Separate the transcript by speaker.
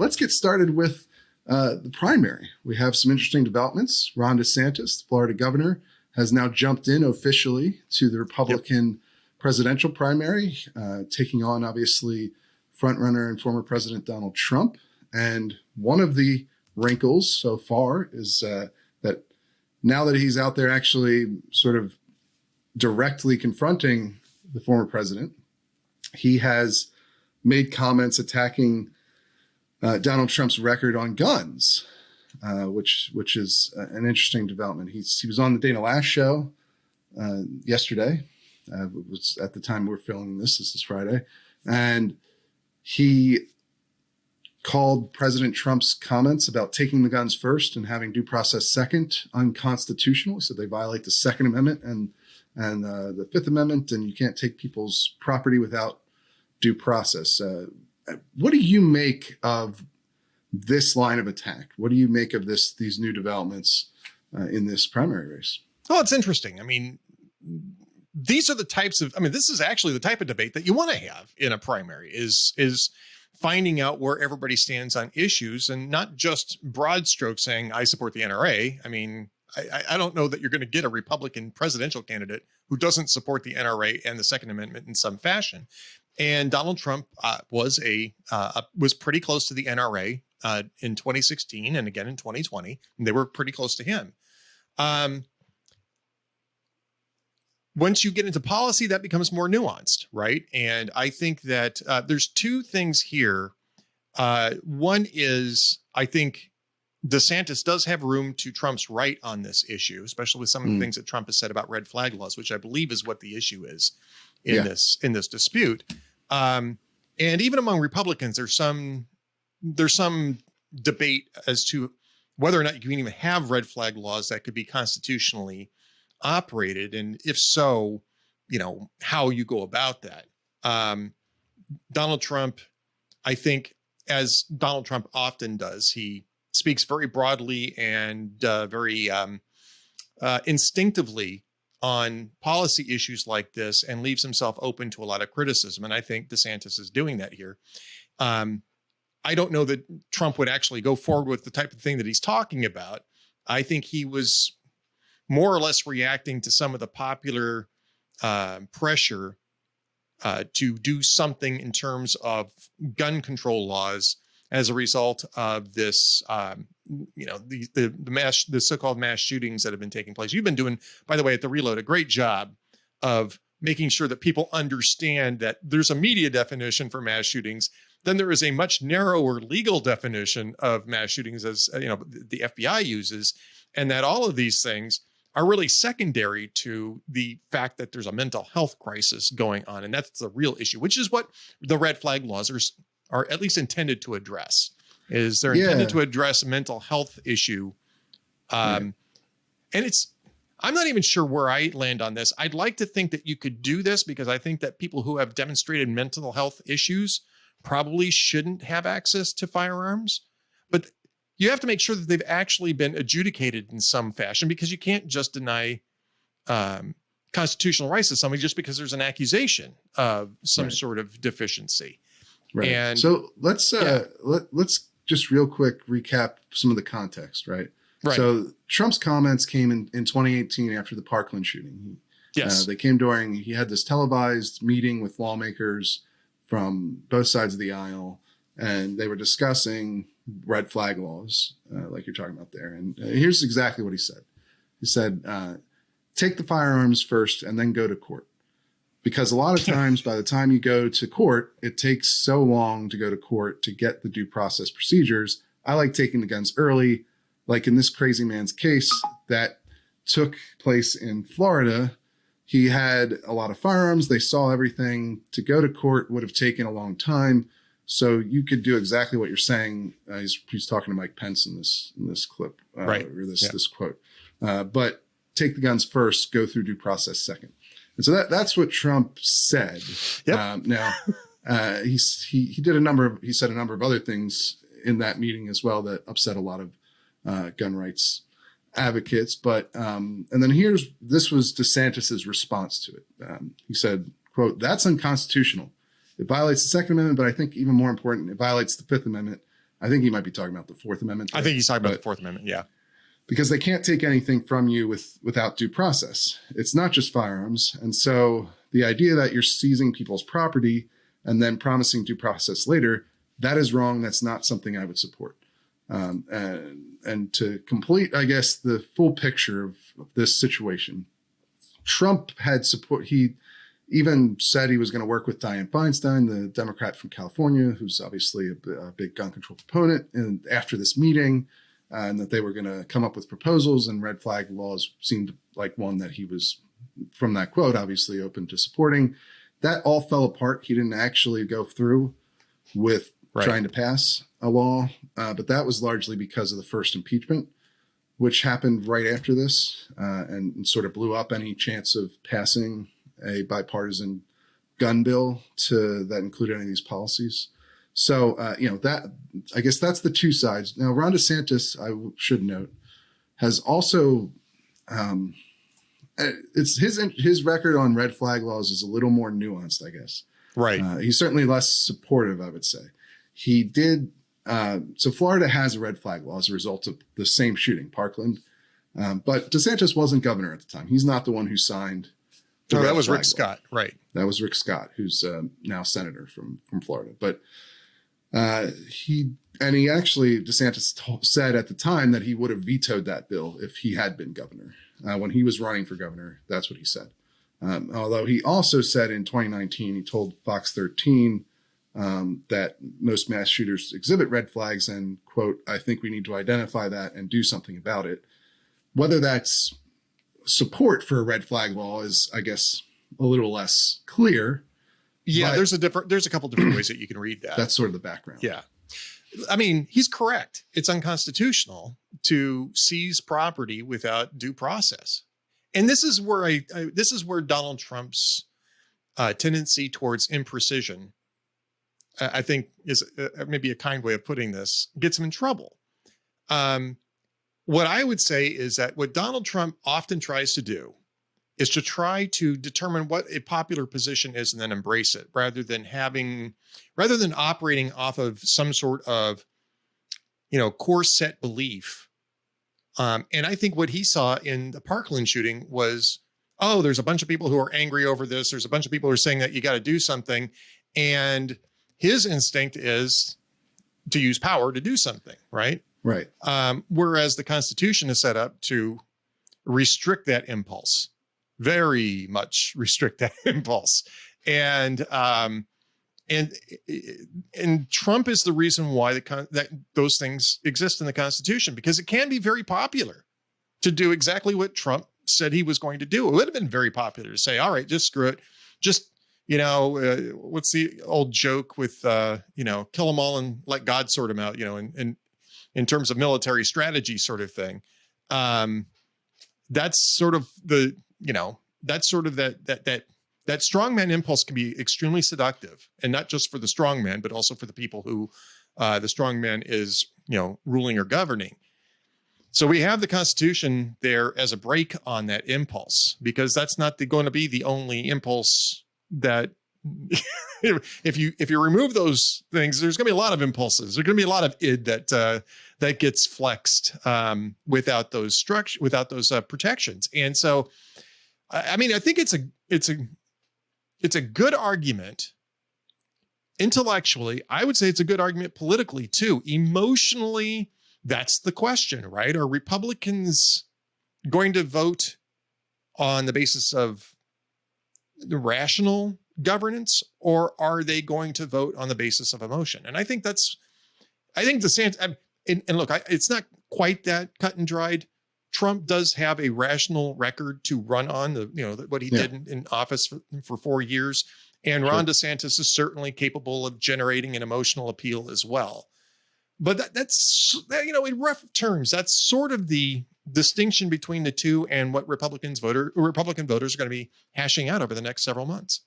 Speaker 1: let's get started with the primary. We have some interesting developments. Ron DeSantis, the Florida governor, has now jumped in officially to the Republican presidential primary, taking on, obviously, frontrunner and former President Donald Trump. And one of the wrinkles so far is that now that he's out there actually sort of directly confronting the former president, he has made comments attacking Donald Trump's record on guns, which is an interesting development. He was on the Dana Lash show yesterday. It was at the time we're filming this. This is Friday, and he called President Trump's comments about taking the guns first and having due process second unconstitutional. He said they violate the Second Amendment and the Fifth Amendment, and you can't take people's property without due process. What do you make of this line of attack? What do you make of these new developments in this primary race?
Speaker 2: Well, it's interesting. I mean, these are the types of, this is actually the type of debate that you want to have in a primary is finding out where everybody stands on issues and not just broad strokes saying, I support the NRA. I mean, I don't know that you're going to get a Republican presidential candidate who doesn't support the NRA and the Second Amendment in some fashion. And Donald Trump was pretty close to the NRA in 2016 and again in 2020. And they were pretty close to him. Once you get into policy, that becomes more nuanced, right? And I think that there's two things here. One is, I think DeSantis does have room to Trump's right on this issue, especially with some of the things that Trump has said about red flag laws, which I believe is what the issue is in this dispute. And even among Republicans, there's some debate as to whether or not you can even have red flag laws that could be constitutionally operated, and if so, how you go about that. Donald Trump, I think, as Donald Trump often does, he speaks very broadly and very instinctively on policy issues like this and leaves himself open to a lot of criticism. And I think DeSantis is doing that here. I don't know that Trump would actually go forward with the type of thing that he's talking about. I think he was more or less reacting to some of the popular pressure to do something in terms of gun control laws as a result of this, the so-called mass shootings that have been taking place. You've been doing, by the way, at The Reload, a great job of making sure that people understand that there's a media definition for mass shootings. Then there is a much narrower legal definition of mass shootings, as the FBI uses, and that all of these things are really secondary to the fact that there's a mental health crisis going on. And that's the real issue, which is what the red flag laws are at least intended to address. They're intended to address a mental health issue. And I'm not even sure where I land on this. I'd like to think that you could do this because I think that people who have demonstrated mental health issues probably shouldn't have access to firearms. But you have to make sure that they've actually been adjudicated in some fashion, because you can't just deny constitutional rights to somebody just because there's an accusation of some sort of deficiency.
Speaker 1: Right.
Speaker 2: And
Speaker 1: so let's just real quick recap some of the context, right?
Speaker 2: Right.
Speaker 1: So Trump's comments came in 2018 after the Parkland shooting. They came during, he had this televised meeting with lawmakers from both sides of the aisle, and they were discussing red flag laws, like you're talking about there. And here's exactly what he said. He said, take the firearms first and then go to court. Because a lot of times by the time you go to court, it takes so long to go to court to get the due process procedures. I like taking the guns early, like in this crazy man's case that took place in Florida. He had a lot of firearms. They saw everything. To go to court would have taken a long time. So you could do exactly what you're saying. He's talking to Mike Pence in this clip, or this quote. But take the guns first, go through due process second. And so that's what Trump said.
Speaker 2: Yep.
Speaker 1: He said a number of other things in that meeting as well that upset a lot of gun rights advocates. But and then this was DeSantis's response to it. He said, quote, "That's unconstitutional. It violates the Second Amendment, but I think even more important, it violates the Fifth Amendment. I think he might be talking about the Fourth Amendment.
Speaker 2: I think he's talking about the Fourth Amendment. Yeah.
Speaker 1: Because they can't take anything from you without due process. It's not just firearms. And so the idea that you're seizing people's property and then promising due process later, that is wrong. That's not something I would support. And to complete, I guess, the full picture of this situation, Trump had support. He even said he was going to work with Dianne Feinstein, the Democrat from California, who's obviously a big gun control proponent, and after this meeting, and that they were going to come up with proposals, and red flag laws seemed like one that he was, from that quote, obviously open to supporting. That all fell apart. He didn't actually go through with trying to pass a law, but that was largely because of the first impeachment, which happened right after this, and sort of blew up any chance of passing a bipartisan gun bill that included any of these policies. So, that, I guess that's the two sides. Now, Ron DeSantis, I should note, has also, it's his record on red flag laws is a little more nuanced, I guess.
Speaker 2: Right.
Speaker 1: He's certainly less supportive, I would say. He did. So Florida has a red flag law as a result of the same shooting, Parkland. But DeSantis wasn't governor at the time. He's not the one who signed.
Speaker 2: That was Rick Scott. Right.
Speaker 1: That was Rick Scott, who's now senator from Florida. But DeSantis said at the time that he would have vetoed that bill if he had been governor. When he was running for governor, that's what he said. Although he also said in 2019, he told Fox 13 that most mass shooters exhibit red flags and, quote, I think we need to identify that and do something about it. Whether that's support for a red flag law is, I guess, a little less clear.
Speaker 2: Yeah, there's a couple different ways that you can read that.
Speaker 1: That's sort of the background.
Speaker 2: Yeah. I mean, he's correct. It's unconstitutional to seize property without due process. And this is where Donald Trump's tendency towards imprecision, I think, is maybe a kind way of putting this, gets him in trouble. What I would say is that what Donald Trump often tries to do is to try to determine what a popular position is and then embrace it, rather than operating off of some sort of, core set belief. And I think what he saw in the Parkland shooting was, oh, there's a bunch of people who are angry over this. There's a bunch of people who are saying that you got to do something. And his instinct is to use power to do something, right?
Speaker 1: Right.
Speaker 2: Whereas the Constitution is set up to restrict that impulse, very much restrict that impulse. And Trump is the reason why that those things exist in the Constitution, because it can be very popular to do exactly what Trump said he was going to do. It would have been very popular to say, all right, just screw it. Just, what's the old joke with, kill them all and let God sort them out, in terms of military strategy sort of thing. That's sort of that strongman impulse can be extremely seductive, and not just for the strongman, but also for the people who the strongman is, ruling or governing. So we have the Constitution there as a brake on that impulse, because that's not going to be the only impulse that if you remove those things, there's going to be a lot of impulses. There's going to be a lot of id that gets flexed without those protections. And so, I mean, I think it's a good argument intellectually. I would say it's a good argument politically too. Emotionally, that's the question, right? Are Republicans going to vote on the basis of the rational governance, or are they going to vote on the basis of emotion? And I think DeSantis, and look, it's not quite that cut and dried. Trump does have a rational record to run on, what he did in office for 4 years. And Ron DeSantis is certainly capable of generating an emotional appeal as well. But that's in rough terms, that's sort of the distinction between the two, and what Republican voters are going to be hashing out over the next several months.